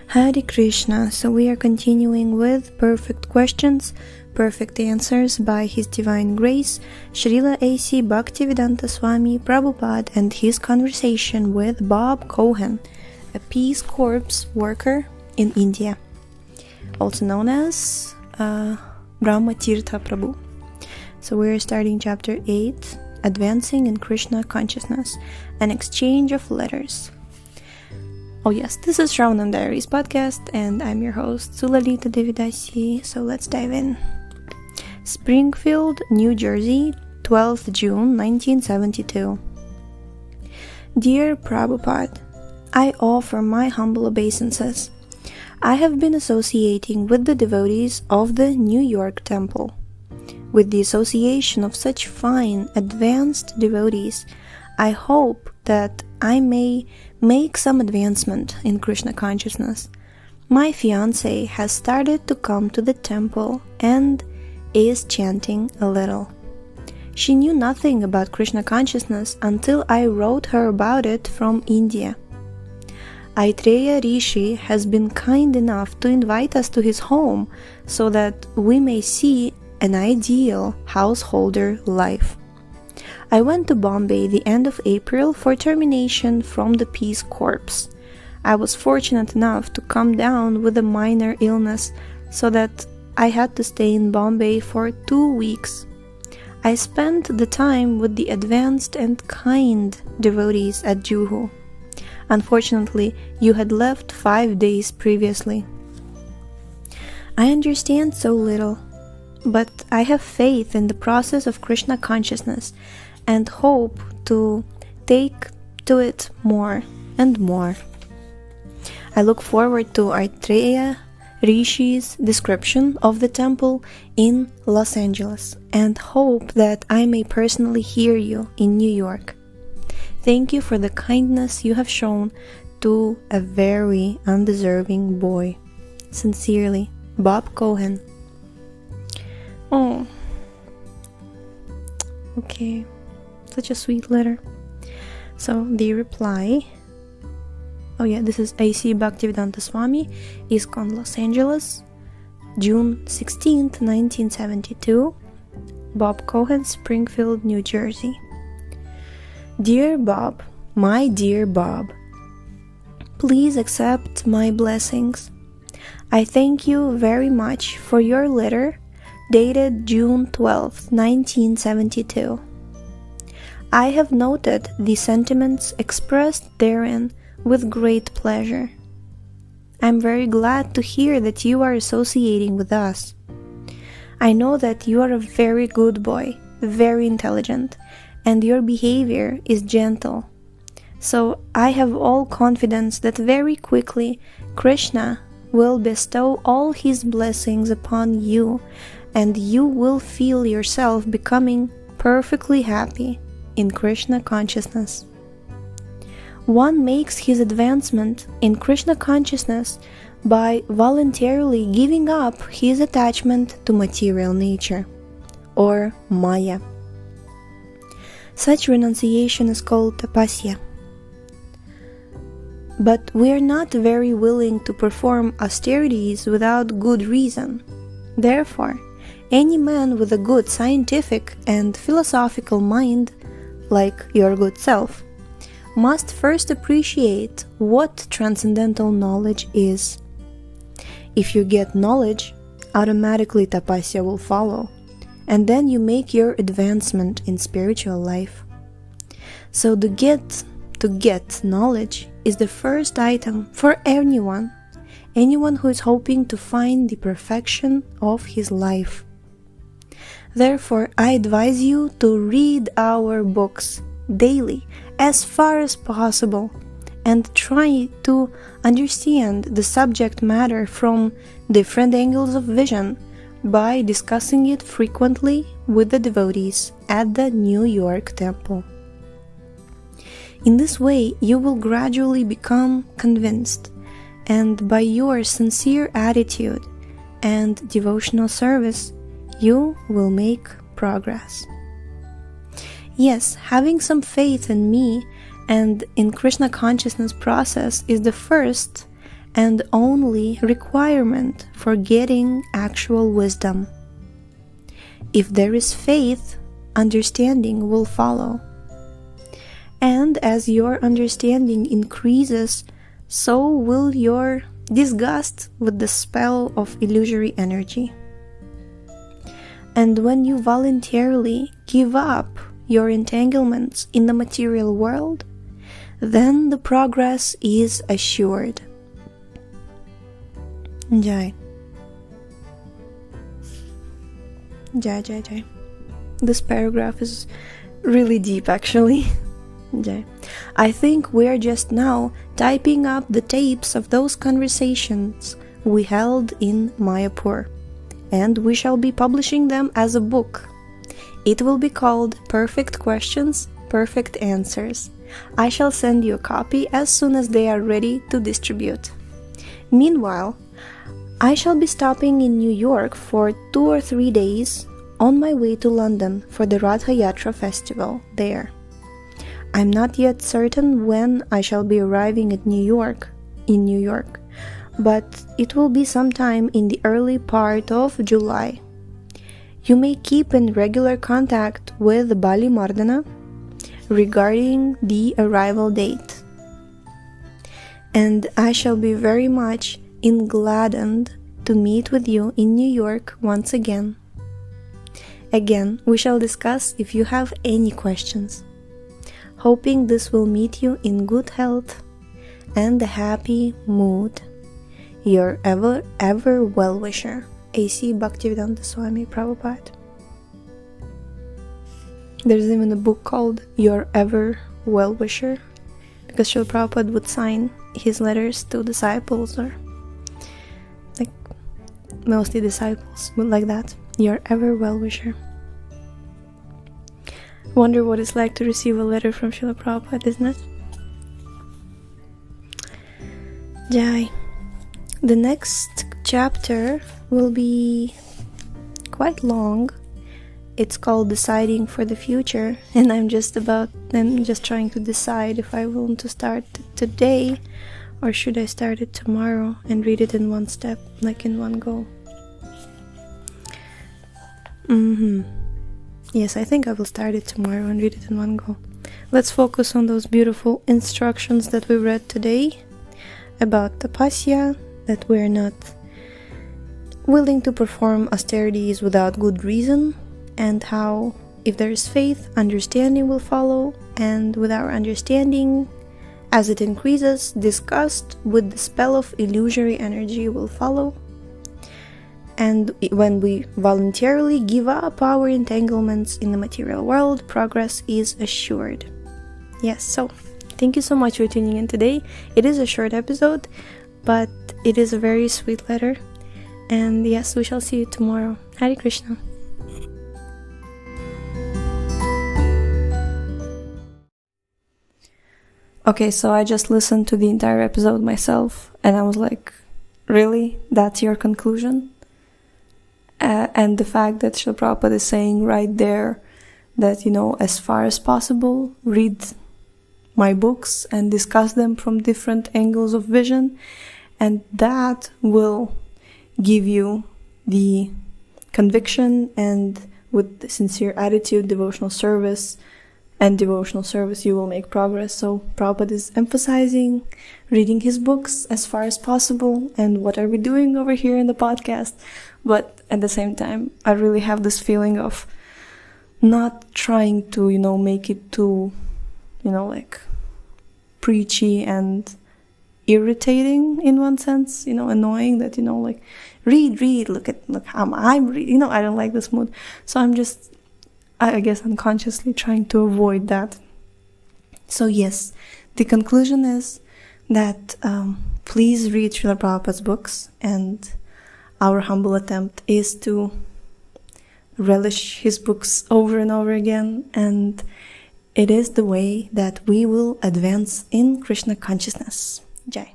Hare Krishna. So we are continuing with Perfect Questions, Perfect Answers by His Divine Grace, Srila A.C. Bhaktivedanta Swami Prabhupada, and his conversation with Bob Cohen, a Peace Corps worker in India, also known as Brahma Tirtha Prabhu. So we are starting chapter 8, Advancing in Kṛṣṇa Consciousness, an exchange of letters. Oh yes, this is Shravanam Diaries podcast, and I'm your host, Sulalita Devidasi, so let's dive in. Springfield, New Jersey, 12th June 1972. Dear Prabhupada, I offer my humble obeisances. I have been associating with the devotees of the New York Temple. With the association of such fine, advanced devotees, I hope that I may make some advancement in Kṛṣṇa consciousness. My fiancé has started to come to the temple and is chanting a little. She knew nothing about Kṛṣṇa consciousness until I wrote her about it from India. Aitreya Rishi has been kind enough to invite us to his home so that we may see an ideal householder life. I went to Bombay the end of April for termination from the Peace Corps. I was fortunate enough to come down with a minor illness so that I had to stay in Bombay for 2 weeks. I spent the time with the advanced and kind devotees at Juhu. Unfortunately, you had left 5 days previously. I understand so little, but I have faith in the process of Kṛṣṇa consciousness and hope to take to it more and more. I look forward to Aitreya Rishi's description of the temple in Los Angeles and hope that I may personally hear you in New York. Thank you for the kindness you have shown to a very undeserving boy. Sincerely, Bob Cohen. Oh, okay. Such a sweet letter. So the reply, this is A.C. Bhaktivedanta Swami, ISKCON Los Angeles, June 16th, 1972, Bob Cohen, Springfield, New Jersey. Dear Bob, my dear Bob, please accept my blessings. I thank you very much for your letter dated June 12th, 1972. I have noted the sentiments expressed therein with great pleasure. I am very glad to hear that you are associating with us. I know that you are a very good boy, very intelligent, and your behavior is gentle. So I have all confidence that very quickly Kṛṣṇa will bestow all his blessings upon you, and you will feel yourself becoming perfectly happy in Kṛṣṇa consciousness. One makes his advancement in Kṛṣṇa consciousness by voluntarily giving up his attachment to material nature, or Maya. Such renunciation is called tapasya. But we are not very willing to perform austerities without good reason. Therefore, any man with a good scientific and philosophical mind, like your good self, must first appreciate what transcendental knowledge is. If you get knowledge, automatically tapasya will follow, and then you make your advancement in spiritual life. So to get knowledge is the first item for anyone who is hoping to find the perfection of his life. Therefore, I advise you to read our books daily as far as possible and try to understand the subject matter from different angles of vision by discussing it frequently with the devotees at the New York Temple. In this way, you will gradually become convinced, and by your sincere attitude and devotional service, you will make progress. Yes, having some faith in me and in Kṛṣṇa consciousness process is the first and only requirement for getting actual wisdom. If there is faith, understanding will follow. And as your understanding increases, so will your disgust with the spell of illusory energy. And when you voluntarily give up your entanglements in the material world, then the progress is assured. Jai. Jai, Jai, Jai. This paragraph is really deep, actually. Jai. I think we're just now typing up the tapes of those conversations we held in Mayapur, and we shall be publishing them as a book. It will be called Perfect Questions, Perfect Answers. I shall send you a copy as soon as they are ready to distribute. Meanwhile, I shall be stopping in New York for 2 or 3 days on my way to London for the Radha Yatra festival there. I'm not yet certain when I shall be arriving in New York, but it will be sometime in the early part of July. You may keep in regular contact with Bali Mardana regarding the arrival date. And I shall be very much gladdened to meet with you in New York once again. Again, we shall discuss if you have any questions. Hoping this will meet you in good health and a happy mood. Your ever well-wisher, A.C. Bhaktivedanta Swami Prabhupada. There's even a book called Your Ever Well-Wisher, because Srila Prabhupada would sign his letters to disciples, or like mostly disciples would like that. Your Ever Well-Wisher. Wonder what it's like to receive a letter from Srila Prabhupada, isn't it? Jai. The next chapter will be quite long. It's called Deciding for the Future, and I'm just trying to decide if I want to start today or should I start it tomorrow and read it in one step, like in one go. Yes, I think I will start it tomorrow and read it in one go. Let's focus on those beautiful instructions that we read today about tapasya, that we're not willing to perform austerities without good reason, and how if there is faith, understanding will follow, and with our understanding, as it increases, disgust with the spell of illusory energy will follow. And when we voluntarily give up our entanglements in the material world, progress is assured. Yes, so thank you so much for tuning in today. It is a short episode, but it is a very sweet letter. And yes, we shall see you tomorrow. Hare Kṛṣṇa. Okay, so I just listened to the entire episode myself, and I was like, really? That's your conclusion? And the fact that Srila Prabhupada is saying right there that, as far as possible, read my books and discuss them from different angles of vision, and that will give you the conviction, and with the sincere attitude, devotional service you will make progress. So Prabhupada is emphasizing reading his books as far as possible, and what are we doing over here in the podcast? But at the same time, I really have this feeling of not trying to, make it too, like preachy and irritating in one sense, annoying that, like, read, look how I'm reading, I don't like this mood. So I'm just, I guess, unconsciously trying to avoid that. So yes, the conclusion is that please read Srila Prabhupada's books, and our humble attempt is to relish his books over and over again, and it is the way that we will advance in Krishna consciousness. Jai.